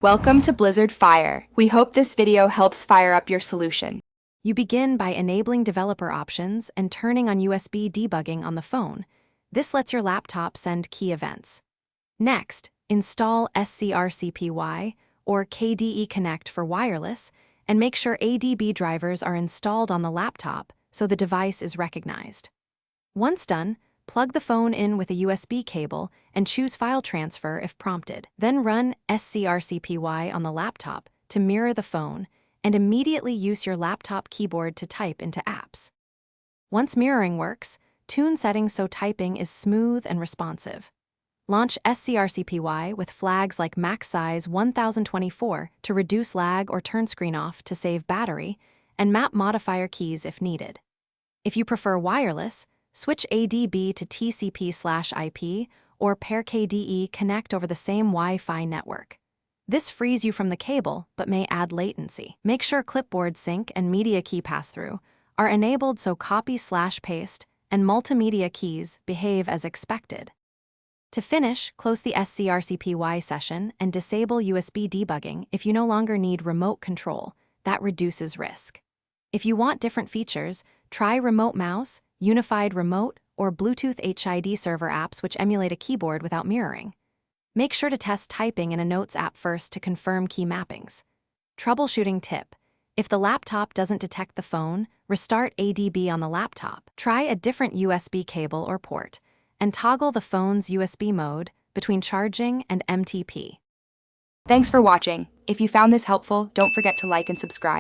Welcome to Blizzard Fire. We hope this video helps fire up your solution. You begin by enabling developer options and turning on USB debugging on the phone. This lets your laptop send key events. Next, install SCRCPY or KDE Connect for wireless and make sure ADB drivers are installed on the laptop so the device is recognized. Once done, plug the phone in with a USB cable and choose file transfer if prompted. Then run SCRCPY on the laptop to mirror the phone and immediately use your laptop keyboard to type into apps. Once mirroring works, tune settings so typing is smooth and responsive. Launch SCRCPY with flags like max size 1024 to reduce lag or turn screen off to save battery, and map modifier keys if needed. If you prefer wireless, switch ADB to TCP/IP or pair KDE Connect over the same Wi-Fi network. This frees you from the cable, but may add latency. Make sure clipboard sync and media key pass-through are enabled so copy/paste and multimedia keys behave as expected. To finish, close the SCRCPY session and disable USB debugging if you no longer need remote control. That reduces risk. If you want different features, try Remote Mouse, Unified Remote, or Bluetooth HID server apps which emulate a keyboard without mirroring. Make sure to test typing in a Notes app first to confirm key mappings. Troubleshooting tip: if the laptop doesn't detect the phone, restart ADB on the laptop. Try a different USB cable or port, and toggle the phone's USB mode between charging and MTP. Thanks for watching. If you found this helpful, don't forget to like and subscribe.